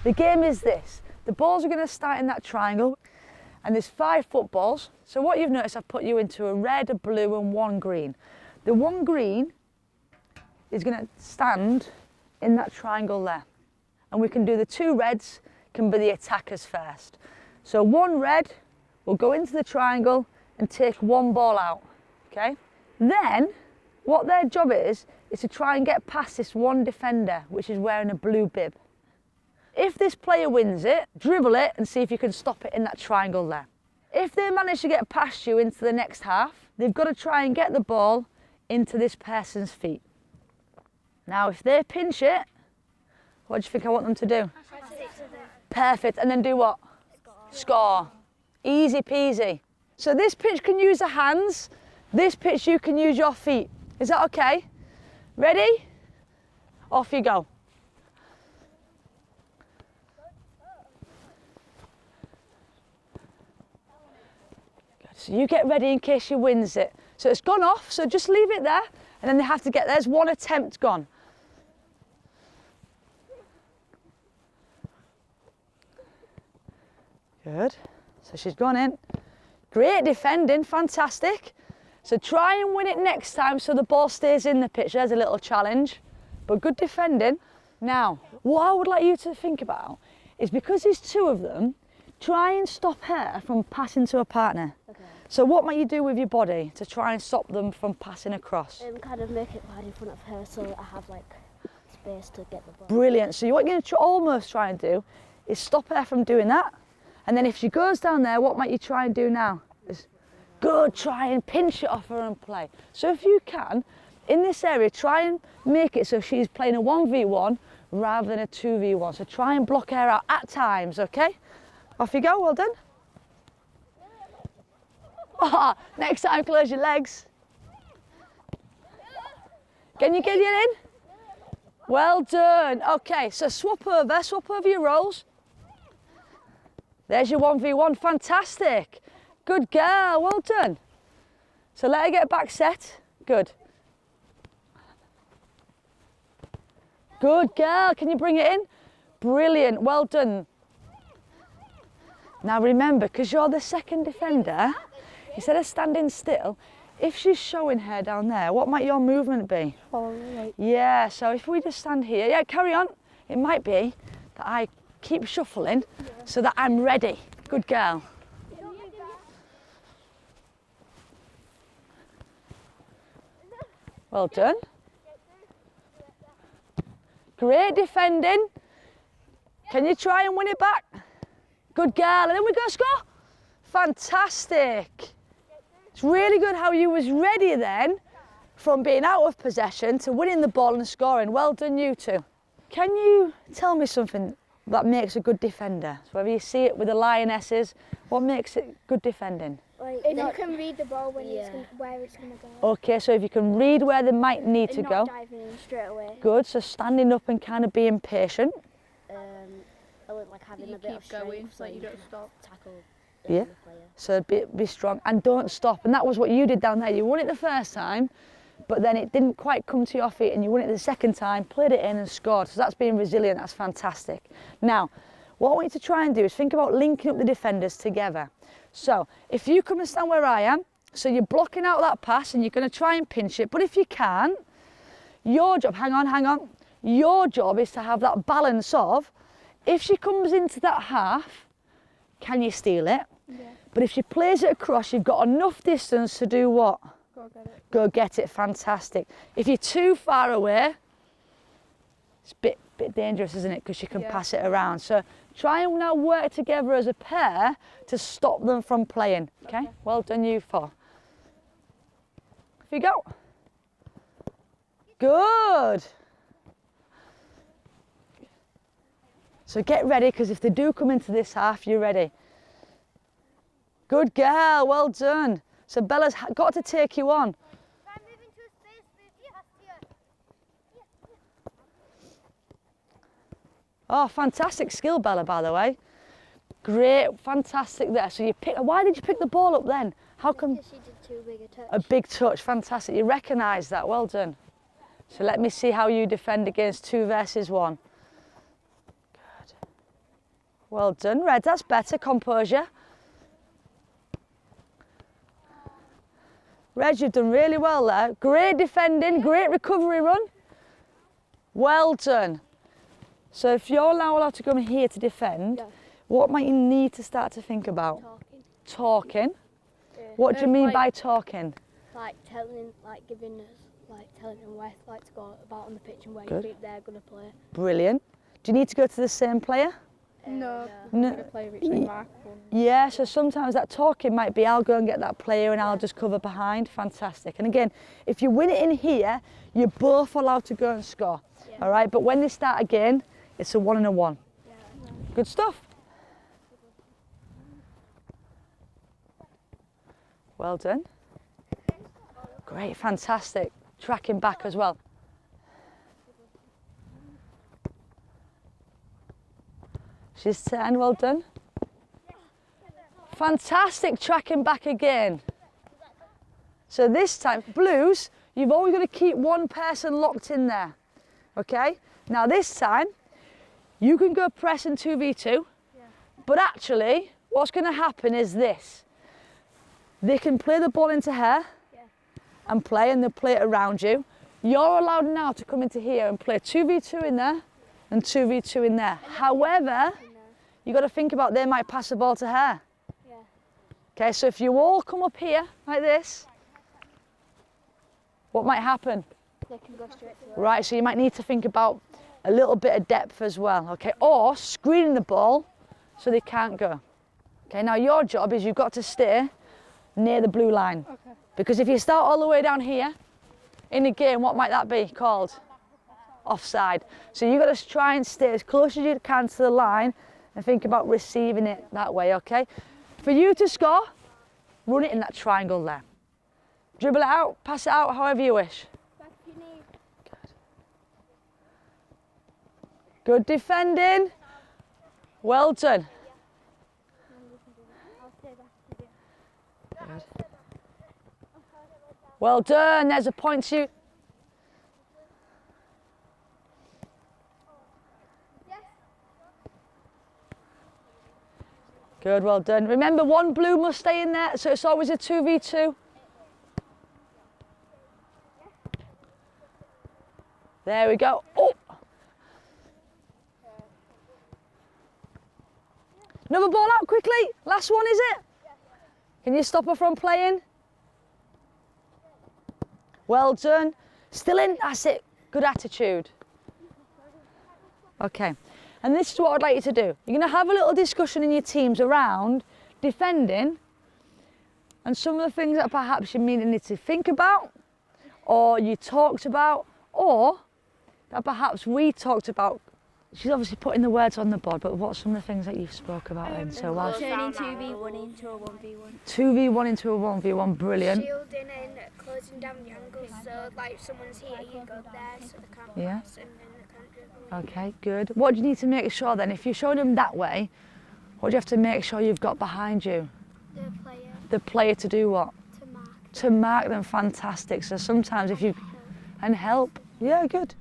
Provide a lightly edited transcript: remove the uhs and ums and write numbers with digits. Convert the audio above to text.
The game is this. The balls are going to start in that triangle and there's 5 footballs. So what you've noticed, I've put you into a red, a blue and 1 green. The 1 green is going to stand in that triangle there. And we can do the 2 reds, can be the attackers first. So 1 red will go into the triangle and take 1 ball out, okay? Then, what their job is to try and get past this 1 defender, which is wearing a blue bib. If this player wins it, dribble it and see if you can stop it in that triangle there. If they manage to get past you into the next half, they've got to try and get the ball into this person's feet. Now, if they pinch it, what do you think I want them to do? Perfect, and then do what? Score. Easy peasy. So this pitch can use the hands, this pitch you can use your feet. Is that okay? Ready? Off you go. Good. So you get ready in case she wins it. So it's gone off, so just leave it there, and then they have to get, there's 1 attempt gone. Good. So she's gone in. Great defending, fantastic. So try and win it next time so the ball stays in the pitch. There's a little challenge, but good defending. Now, what I would like you to think about is because there's 2 of them, try and stop her from passing to a partner. Okay. So what might you do with your body to try and stop them from passing across? Kind of make it wide in front of her so I have like space to get the ball. Brilliant. So what you're going to almost try and do is stop her from doing that. And then if she goes down there, what might you try and do now? Good, try and pinch it off her and play. So if you can, in this area, try and make it so she's playing a 1v1 rather than a 2v1. So try and block her out at times, okay? Off you go, well done. Oh, next time, close your legs. Can you get it in? Well done. Okay, so swap over your roles. There's your 1v1, fantastic. Good girl, well done. So let her get back set, good. Good girl, can you bring it in? Brilliant, well done. Now remember, because you're the second defender, instead of standing still, if she's showing her down there, what might your movement be? Right. Yeah, so if we just stand here, yeah, carry on. It might be that I keep shuffling so that I'm ready. Good girl. Well done. Great defending. Can you try and win it back? Good girl, and then we go score. Fantastic. It's really good how you was ready then from being out of possession to winning the ball and scoring. Well done, you two. Can you tell me something that makes a good defender? So whether you see it with the Lionesses, what makes it good defending? Like, if you can read the ball when where it's going to go. Okay, so if you can read where they might need to go. Not diving in straight away. Good, so standing up and kind of being patient. Like having a bit of strength, going, so you don't stop. Tackle Yeah, the player. so be strong and don't stop. And that was what you did down there. You won it the first time, but then it didn't quite come to your feet and you won it the second time, played it in and scored. So that's being resilient, that's fantastic. Now, what I want you to try and do is think about linking up the defenders together. So if you come and stand where I am, so you're blocking out that pass and you're going to try and pinch it, but if you can't, your job, hang on, your job is to have that balance of, if she comes into that half, can you steal it? Yeah. But if she plays it across, you've got enough distance to do what? Go get it. Go get it, fantastic. If you're too far away, it's a bit dangerous, isn't it? Because she can pass it around. So try and now work together as a pair to stop them from playing, okay? Well done, you four. Off you go. Good. So get ready, because if they do come into this half, you're ready. Good girl, well done. So Bella's got to take you on. Oh, fantastic skill, Bella, by the way. Great, fantastic there. So you pick. Why did you pick the ball up then? How come? Because she did too big a touch. A big touch, fantastic. You recognise that, well done. So let me see how you defend against 2 versus 1. Good. Well done, Red, that's better, composure. Red, you've done really well there. Great defending, great recovery run. Well done. So if you're now allowed to come here to defend, what might you need to start to think about? Talking. Yeah. What do you mean by talking? Like giving us, telling them where to go about on the pitch and where Good. you think they're going to play. Brilliant. Do you need to go to the same player? No. No. Yeah, so sometimes that talking might be, I'll go and get that player and I'll just cover behind. Fantastic. And again, if you win it in here, you're both allowed to go and score. Yeah. All right, but when they start again, it's a 1 and a 1. Yeah. Good stuff. Well done. Great, fantastic. Tracking back as well. She's 10, well done. Fantastic, tracking back again. So this time, Blues, you've always got to keep one person locked in there. Okay? Now this time, you can go pressing 2v2, but actually, what's going to happen is this. They can play the ball into her and play, and they'll play it around you. You're allowed now to come into here and play 2v2 in there and 2v2 in there. However, you've got to think about they might pass the ball to her. Yeah. Okay, so if you all come up here like this, what might happen? They can go straight to it. Right, so you might need to think about a little bit of depth as well, okay? Or screening the ball so they can't go. Okay, now your job is you've got to stay near the blue line. Okay. Because if you start all the way down here, in the game, what might that be called? Offside. So you've got to try and stay as close as you can to the line and think about receiving it that way, okay? For you to score, run it in that triangle there. Dribble it out, pass it out, however you wish. Good defending. Well done. Good. Well done, there's a point to you. Good, well done. Remember, one blue must stay in there, so it's always a 2v2. There we go. Oh! Another ball out quickly. Last one, is it? Can you stop her from playing? Well done. Still in, that's it. Good attitude. Okay, and this is what I'd like you to do. You're going to have a little discussion in your teams around defending and some of the things that perhaps you need to think about, or you talked about, or that perhaps we talked about. She's obviously putting the words on the board, but what's some of the things that you've spoke about then? So Turning 2v1 into a 1v1. 2v1 into a 1v1, brilliant. Shielding and closing down the angles, so like if someone's here, you go there, so they can't pass and then they can't dribble. Okay, good. What do you need to make sure then? If you're showing them that way, what do you have to make sure you've got behind you? The player The player to do what? to mark. To mark them, fantastic. So sometimes if you, and help, yeah, good.